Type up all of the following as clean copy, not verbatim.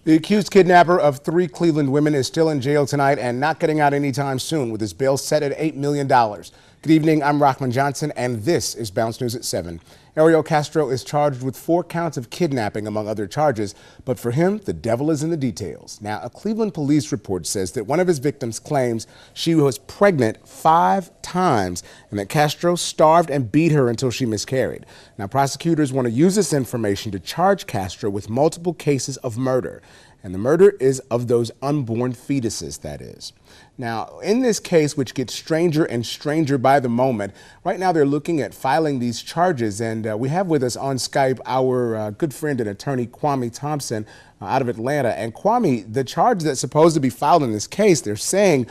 The accused kidnapper of 3 Cleveland women is still in jail tonight and not getting out anytime soon, with his bail set at $8 million. Good evening, I'm Rahman Johnson, and this is Bounce News at 7. Ariel Castro is charged with 4 counts of kidnapping, among other charges, but for him, the devil is in the details. Now, a Cleveland police report says that one of his victims claims she was pregnant 5 times and that Castro starved and beat her until she miscarried. Now, prosecutors want to use this information to charge Castro with multiple cases of murder. And the murder is of those unborn fetuses, that is. Now, in this case, which gets stranger and stranger by the moment, right now they're looking at filing these charges. And we have with us on Skype our good friend and attorney, Kwame Thompson, out of Atlanta. And Kwame, the charge that's supposed to be filed in this case, they're saying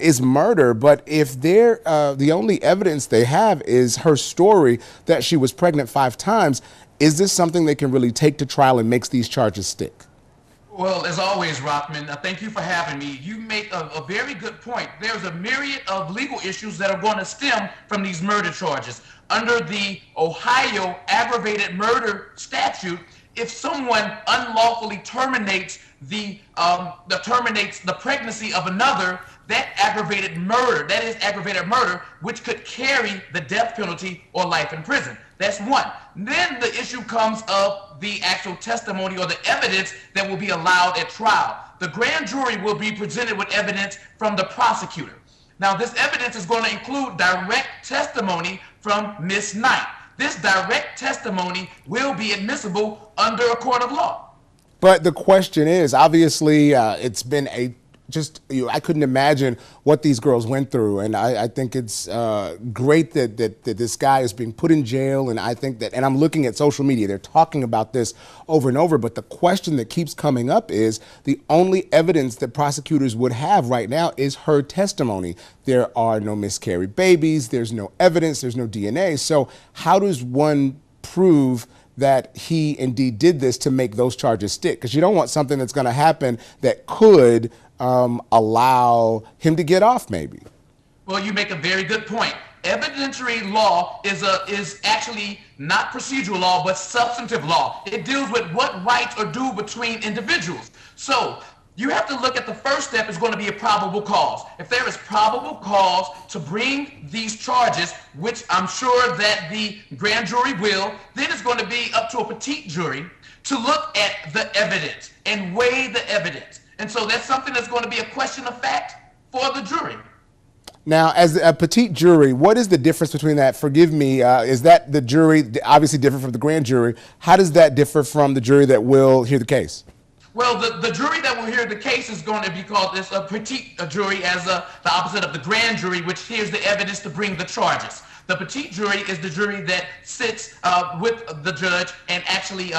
is murder. But if they're the only evidence they have is her story that she was pregnant 5 times, is this something they can really take to trial and makes these charges stick? Well, as always, Rahman, thank you for having me. You make a very good point. There's a myriad of legal issues that are going to stem from these murder charges. Under the Ohio aggravated murder statute, if someone unlawfully terminates the pregnancy of another, that is aggravated murder, which could carry the death penalty or life in prison. That's one. Then the issue comes of the actual testimony or the evidence that will be allowed at trial. The grand jury will be presented with evidence from the prosecutor. Now, this evidence is going to include direct testimony from Ms. Knight. This direct testimony will be admissible under a court of law. But the question is, obviously, it's been I couldn't imagine what these girls went through. And I think it's great that this guy is being put in jail. And I think that, and I'm looking at social media, they're talking about this over and over. But the question that keeps coming up is the only evidence that prosecutors would have right now is her testimony. There are no miscarried babies. There's no evidence. There's no DNA. So how does one prove that he indeed did this to make those charges stick? Because you don't want something that's going to happen that could allow him to get off, maybe. Well, you make a very good point. Evidentiary law is actually not procedural law, but substantive law. It deals with what rights are due between individuals. So you have to look at the first step is going to be a probable cause. If there is probable cause to bring these charges, which I'm sure that the grand jury will, then it's going to be up to a petite jury to look at the evidence and weigh the evidence. And so that's something that's going to be a question of fact for the jury. Now, as a petite jury, what is the difference between that? Forgive me, is that the jury obviously different from the grand jury? How does that differ from the jury that will hear the case? Well, the jury that will hear the case is going to be called a petite jury, as the opposite of the grand jury, which hears the evidence to bring the charges. The petite jury is the jury that sits with the judge, and actually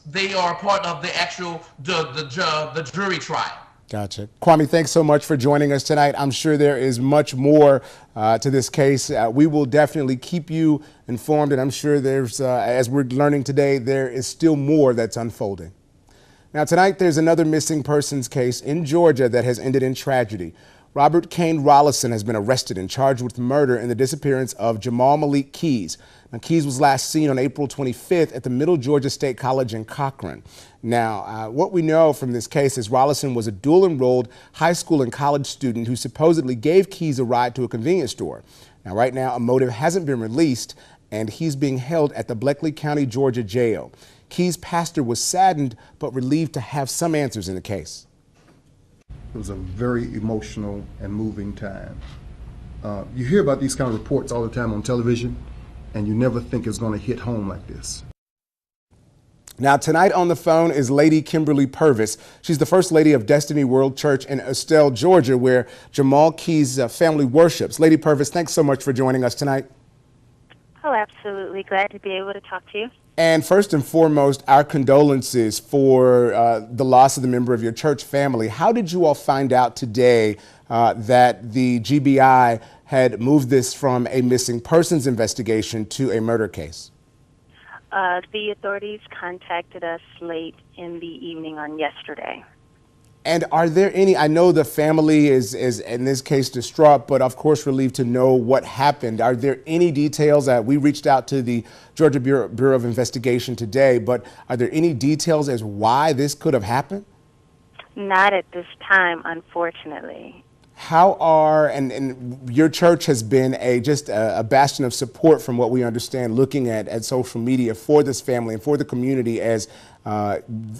they are part of the actual the jury trial. Gotcha. Kwame, thanks so much for joining us tonight. I'm sure there is much more to this case. We will definitely keep you informed, and I'm sure there's, as we're learning today, there is still more that's unfolding. Now, tonight, there's another missing persons case in Georgia that has ended in tragedy. Robert Kane Rollison has been arrested and charged with murder in the disappearance of Jamal Malik Keys. Now, Keys was last seen on April 25th at the Middle Georgia State College in Cochran. Now, what we know from this case is Rollison was a dual-enrolled high school and college student who supposedly gave Keys a ride to a convenience store. Now, right now, a motive hasn't been released, and he's being held at the Bleckley County, Georgia jail. Keys' pastor was saddened but relieved to have some answers in the case. It was a very emotional and moving time. You hear about these kind of reports all the time on television, and you never think it's going to hit home like this. Now, tonight on the phone is Lady Kimberly Purvis. She's the First Lady of Destiny World Church in Estelle, Georgia, where Jamal Keys' family worships. Lady Purvis, thanks so much for joining us tonight. Oh, absolutely. Glad to be able to talk to you. And first and foremost, our condolences for the loss of the member of your church family. How did you all find out today that the GBI had moved this from a missing persons investigation to a murder case? The authorities contacted us late in the evening on yesterday. And are there any, I know the family is in this case distraught, but of course relieved to know what happened. Are there any details that we reached out to the Georgia Bureau of Investigation today, but are there any details as why this could have happened? Not at this time, unfortunately. How are, and your church has been just a bastion of support from what we understand, looking at social media for this family and for the community as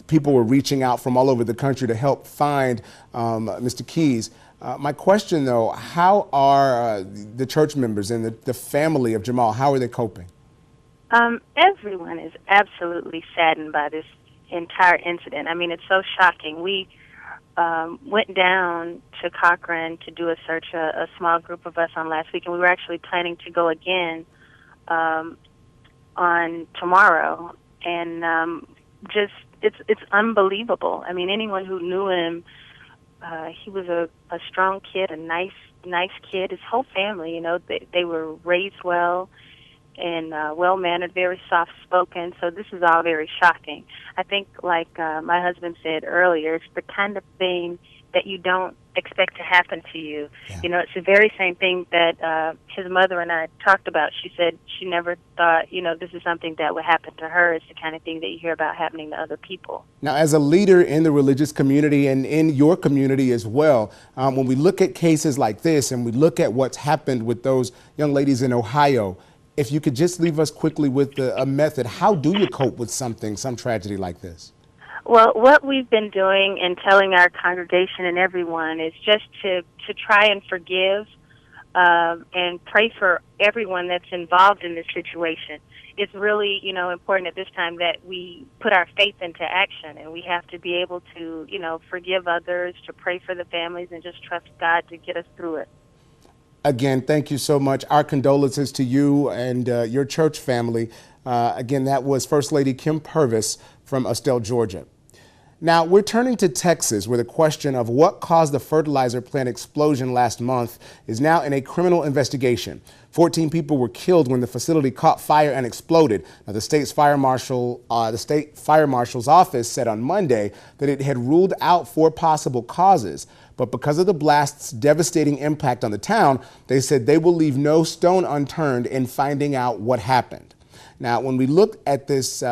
people were reaching out from all over the country to help find Mr. Keys. My question, though, how are the church members and the family of Jamal, how are they coping? Everyone is absolutely saddened by this entire incident. I mean, it's so shocking. We went down to Cochran to do a search, a small group of us on last week, and we were actually planning to go again on tomorrow. And just, it's unbelievable. I mean, anyone who knew him, he was a strong kid, a nice kid. His whole family, you know, they were raised well and well-mannered, very soft-spoken, so this is all very shocking. I think, like my husband said earlier, it's the kind of thing that you don't expect to happen to you. Yeah. You know, it's the very same thing that his mother and I talked about. She said she never thought, you know, this is something that would happen to her. It's the kind of thing that you hear about happening to other people. Now, as a leader in the religious community and in your community as well, when we look at cases like this and we look at what's happened with those young ladies in Ohio, if you could just leave us quickly with a method, how do you cope with some tragedy like this? Well, what we've been doing and telling our congregation and everyone is just to try and forgive and pray for everyone that's involved in this situation. It's really, you know, important at this time that we put our faith into action, and we have to be able to, you know, forgive others, to pray for the families, and just trust God to get us through it. Again, thank you so much. Our condolences to you and your church family. Again, that was First Lady Kim Purvis from Estelle, Georgia. Now, we're turning to Texas, where the question of what caused the fertilizer plant explosion last month is now in a criminal investigation. 14 people were killed when the facility caught fire and exploded. Now, the state fire marshal's office said on Monday that it had ruled out 4 possible causes. But because of the blast's devastating impact on the town, they said they will leave no stone unturned in finding out what happened. Now, when we look at this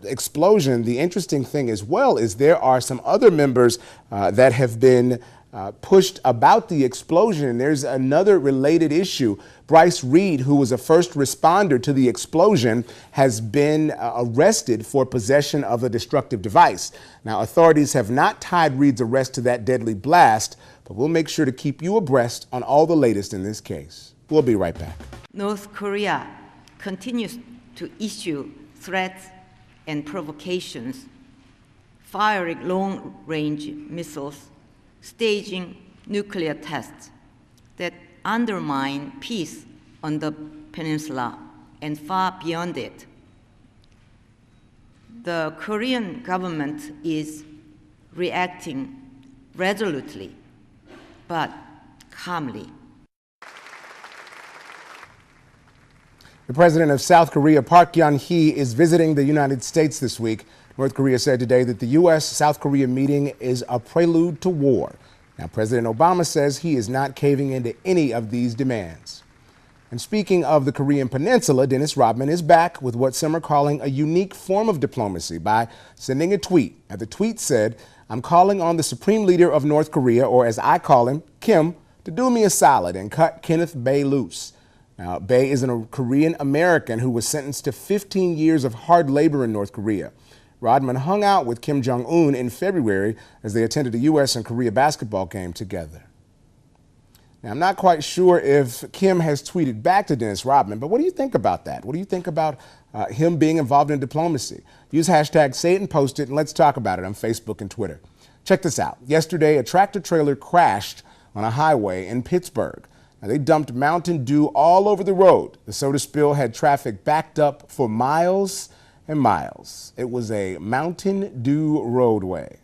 explosion, the interesting thing as well is there are some other members that have been pushed about the explosion. And there's another related issue. Bryce Reed, who was a first responder to the explosion, has been arrested for possession of a destructive device. Now, authorities have not tied Reed's arrest to that deadly blast, but we'll make sure to keep you abreast on all the latest in this case. We'll be right back. North Korea continues to issue threats and provocations, firing long-range missiles, staging nuclear tests that undermine peace on the peninsula and far beyond it. The Korean government is reacting resolutely, but calmly. The president of South Korea, Park Geun-hye, is visiting the United States this week. North Korea said today that the U.S.-South Korea meeting is a prelude to war. Now, President Obama says he is not caving into any of these demands. And speaking of the Korean Peninsula, Dennis Rodman is back with what some are calling a unique form of diplomacy by sending a tweet. Now, the tweet said, "I'm calling on the Supreme Leader of North Korea, or as I call him, Kim, to do me a solid and cut Kenneth Bae loose." Now, Bae is a Korean American who was sentenced to 15 years of hard labor in North Korea. Rodman hung out with Kim Jong-un in February as they attended a U.S. and Korea basketball game together. Now, I'm not quite sure if Kim has tweeted back to Dennis Rodman, but what do you think about that? What do you think about him being involved in diplomacy? Use hashtag Say It and Post It, and let's talk about it on Facebook and Twitter. Check this out. Yesterday, a tractor trailer crashed on a highway in Pittsburgh. Now, they dumped Mountain Dew all over the road. The soda spill had traffic backed up for miles and miles. It was a Mountain Dew roadway.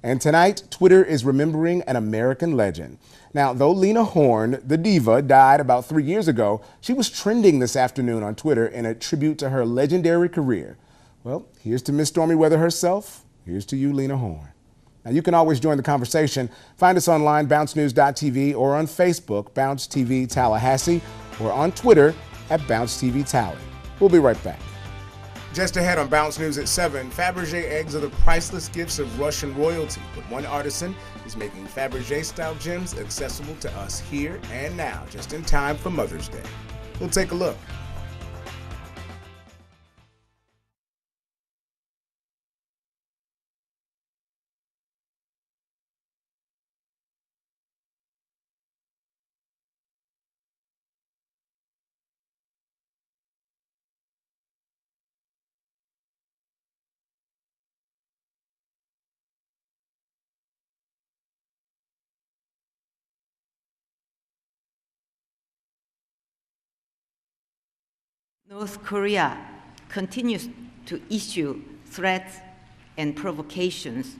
And tonight, Twitter is remembering an American legend. Now, though Lena Horne, the diva, died about 3 years ago, she was trending this afternoon on Twitter in a tribute to her legendary career. Well, here's to Miss Stormy Weather herself. Here's to you, Lena Horne. Now, you can always join the conversation. Find us online, bouncenews.tv, or on Facebook, Bounce TV Tallahassee, or on Twitter at Bounce TV Tally. We'll be right back. Just ahead on Bounce News at 7, Fabergé eggs are the priceless gifts of Russian royalty, but one artisan is making Fabergé-style gems accessible to us here and now, just in time for Mother's Day. We'll take a look. North Korea continues to issue threats and provocations,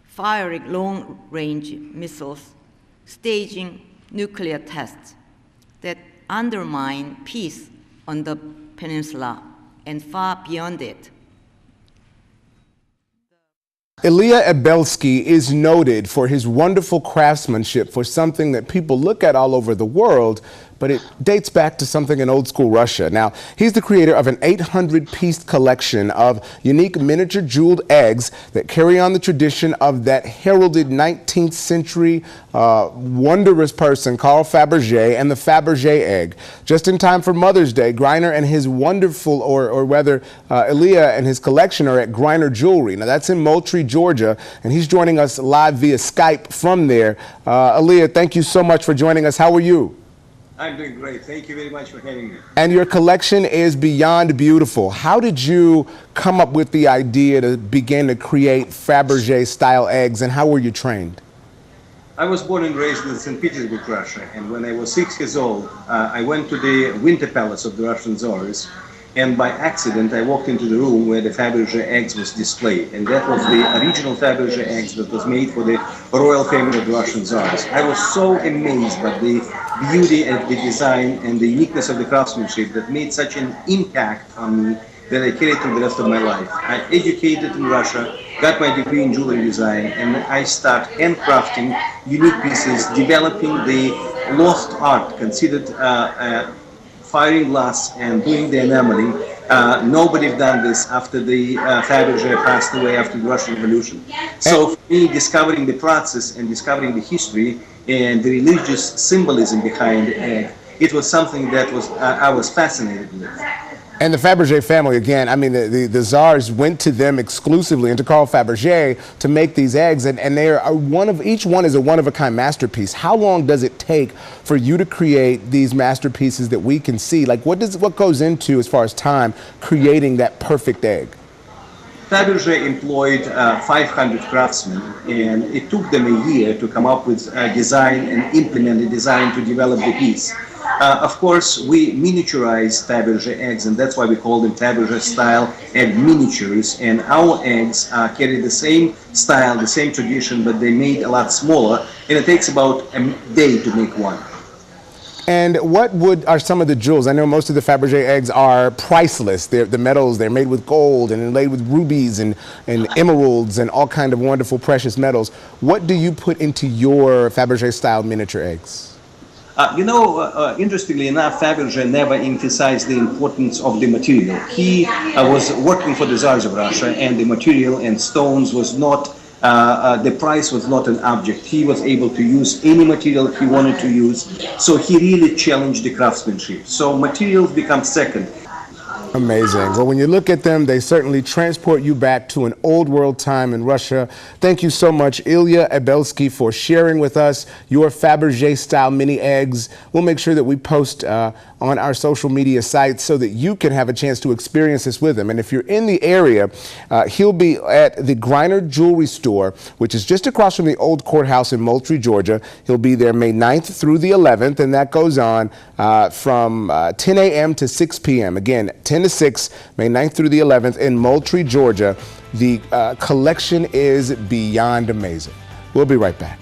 firing long-range missiles, staging nuclear tests that undermine peace on the peninsula and far beyond it. Ilya Ebelsky is noted for his wonderful craftsmanship for something that people look at all over the world, but it dates back to something in old school Russia. Now, he's the creator of an 800-piece collection of unique miniature jeweled eggs that carry on the tradition of that heralded 19th century wondrous person, Carl Fabergé, and the Fabergé egg. Just in time for Mother's Day, Greiner and his wonderful, or rather, Ilya and his collection are at Greiner Jewelry. Now, that's in Moultrie, Georgia, and he's joining us live via Skype from there. Ilya, thank you so much for joining us. How are you? I'm doing great. Thank you very much for having me. And your collection is beyond beautiful. How did you come up with the idea to begin to create Fabergé-style eggs, and how were you trained? I was born and raised in St. Petersburgh, Russia, and when I was 6 years old, I went to the Winter Palace of the Russian Tsars, and by accident I walked into the room where the Fabergé eggs was displayed, and that was the original Fabergé eggs that was made for the royal family of the Russian Tsars. I was so amazed by the beauty of the design and the uniqueness of the craftsmanship that made such an impact on me that I carried through the rest of my life. I educated in Russia, got my degree in jewelry design, and I started handcrafting unique pieces, developing the lost art considered firing glass and doing the enameling. Nobody have done this after the Fabergé passed away after the Russian Revolution. So for me, discovering the process and discovering the history and the religious symbolism behind the egg, it was something that I was fascinated with. And the Fabergé family, again, I mean, the Tsars went to them exclusively and to Carl Fabergé to make these eggs, and they are each one is a one-of-a-kind masterpiece. How long does it take for you to create these masterpieces that we can see? Like, what goes into, as far as time, creating that perfect egg? Fabergé employed 500 craftsmen, and it took them a year to come up with a design and implement the design to develop the piece. Of course, we miniaturized Fabergé eggs, and that's why we call them Fabergé-style egg miniatures. And our eggs carry the same style, the same tradition, but they made a lot smaller, and it takes about a day to make one. And what are some of the jewels? I know most of the Fabergé eggs are priceless. The metals, they're made with gold and inlaid with rubies and emeralds and all kind of wonderful precious metals. What do you put into your Fabergé-style miniature eggs? Interestingly enough, Fabergé never emphasized the importance of the material. He was working for the Tsars of Russia, and the material and stones was not, the price was not an object. He was able to use any material he wanted to use, so he really challenged the craftsmanship. So materials become second. Amazing. Well, when you look at them, they certainly transport you back to an old world time in Russia. Thank you so much, Ilya Ebelsky, for sharing with us your Fabergé-style mini eggs. We'll make sure that we post on our social media sites so that you can have a chance to experience this with him. And if you're in the area, he'll be at the Greiner Jewelry Store, which is just across from the old courthouse in Moultrie, Georgia. He'll be there May 9th through the 11th, and that goes on from 10 a.m. to 6 p.m. Again, 10 to 6, May 9th through the 11th in Moultrie, Georgia. The collection is beyond amazing. We'll be right back.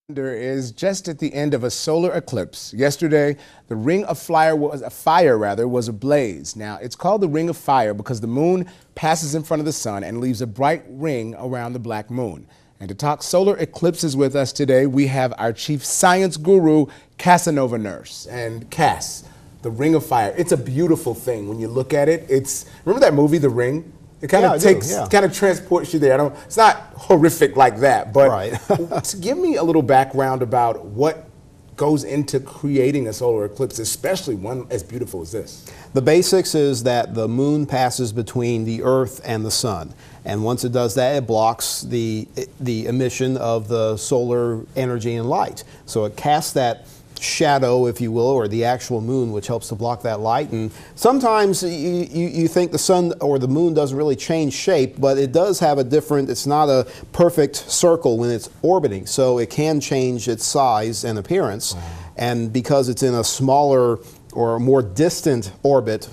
Is just at the end of a solar eclipse. Yesterday, the ring of fire was ablaze. Now, it's called the Ring of Fire because the moon passes in front of the sun and leaves a bright ring around the black moon. And to talk solar eclipses with us today, we have our chief science guru, Casanova Nurse. And Cass, the Ring of Fire. It's a beautiful thing when you look at it. Remember that movie, The Ring? It kind of kind of transports you there. It's not horrific like that, but give me a little background about what goes into creating a solar eclipse, especially one as beautiful as this. The basics is that the moon passes between the Earth and the sun. And once it does that, it blocks the emission of the solar energy and light. So it casts that shadow, if you will, or the actual moon, which helps to block that light. And sometimes you think the sun or the moon doesn't really change shape, but it does have a different, it's not a perfect circle when it's orbiting. So it can change its size and appearance. And because it's in a smaller or more distant orbit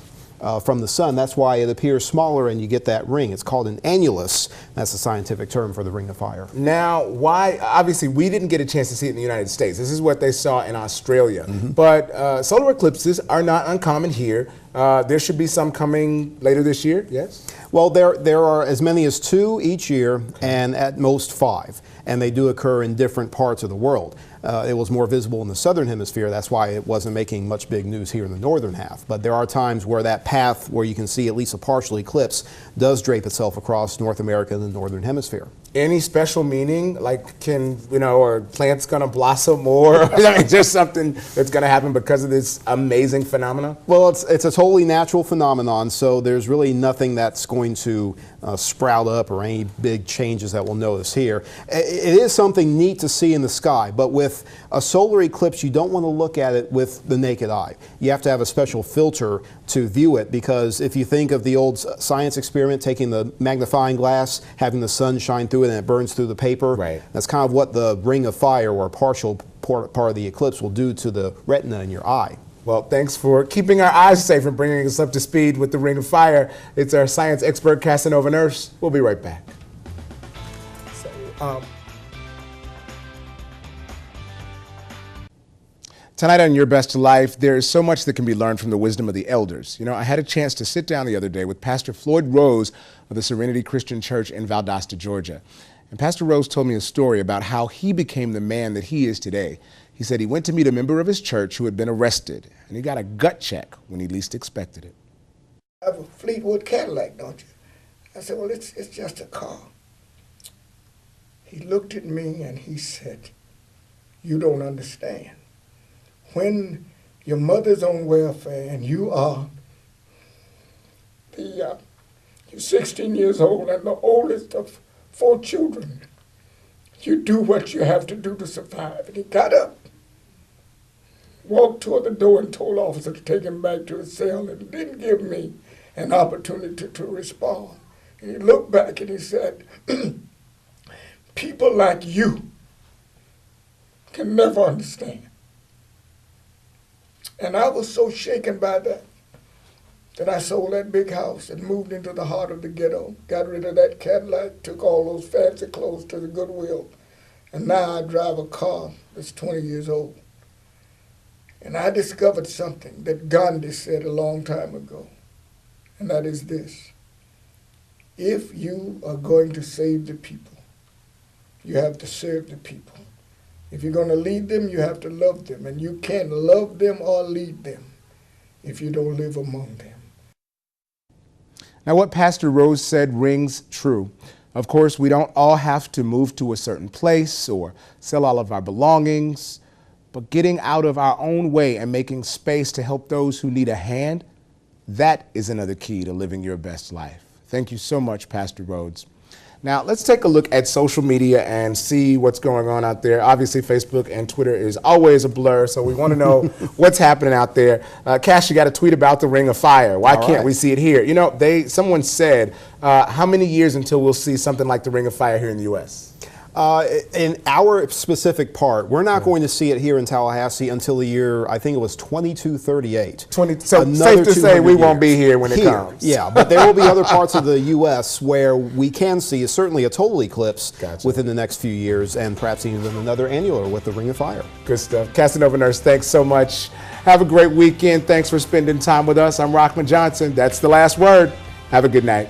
from the sun, that's why it appears smaller and you get that ring. It's called an annulus. That's the scientific term for the Ring of Fire. Now, why, obviously we didn't get a chance to see it in the United States. This is what they saw in Australia. But solar eclipses are not uncommon here. There should be some coming later this year, yes? Well, there are as many as 2 each year, and at most 5. And they do occur in different parts of the world. It was more visible in the southern hemisphere. That's why it wasn't making much big news here in the northern half. But there are times where that path where you can see at least a partial eclipse does drape itself across North America and the northern hemisphere. Any special meaning, like are plants going to blossom more? I mean, just something that's going to happen because of this amazing phenomenon? Well, it's a totally natural phenomenon, so there's really nothing that's going to sprout up or any big changes that we'll notice here. It is something neat to see in the sky, but with a solar eclipse, you don't want to look at it with the naked eye. You have to have a special filter to view it, because if you think of the old science experiment, taking the magnifying glass, having the sun shine through it and it burns through the paper, that's kind of what the Ring of Fire or a partial part of the eclipse will do to the retina in your eye. Well, thanks for keeping our eyes safe and bringing us up to speed with the Ring of Fire. It's our science expert, Casanova Nurse. We'll be right back. Tonight on Your Best Life, there is so much that can be learned from the wisdom of the elders. You know, I had a chance to sit down the other day with Pastor FLOYD Rose of the Serenity Christian Church in Valdosta, Georgia. And Pastor Rose told me a story about how he became the man that he is today. He said he went to meet a member of his church who had been arrested, and he got a gut check when he least expected it. I have a Fleetwood Cadillac, don't you? I said, well, it's just a car. He looked at me and he said, you don't understand. When your mother's on welfare and you're 16 years old and the oldest of 4 children, you do what you have to do to survive. And he got up, walked toward the door and told the officer to take him back to his cell, and didn't give me an opportunity to respond. And he looked back and he said, people like you can never understand. And I was so shaken by that I sold that big house and moved into the heart of the ghetto, got rid of that Cadillac, took all those fancy clothes to the Goodwill, and now I drive a car that's 20 years old. And I discovered something that Gandhi said a long time ago, and that is this: if you are going to save the people, you have to serve the people. If you're going to lead them, you have to love them, and you can't love them or lead them if you don't live among them. Now, what Pastor Rose said rings true. Of course, we don't all have to move to a certain place or sell all of our belongings, but getting out of our own way and making space to help those who need a hand, that is another key to living your best life. Thank you so much, Pastor Rhodes. Now, let's take a look at social media and see what's going on out there. Obviously, Facebook and Twitter is always a blur, so we want to know what's happening out there. Cash, you got a tweet about the Ring of Fire. Why can't we see it here? You know, someone said, how many years until we'll see something like the Ring of Fire here in the U.S.? In our specific part, we're not going to see it here in Tallahassee until the year, I think it was 2238. So safe to say we won't be here when it comes. Yeah, but there will be other parts of the U.S. where we can see certainly a total eclipse within the next few years, and perhaps even another annular with the Ring of Fire. Good stuff. Casanova Nurse, thanks so much. Have a great weekend. Thanks for spending time with us. I'm Rahman Johnson. That's the last word. Have a good night.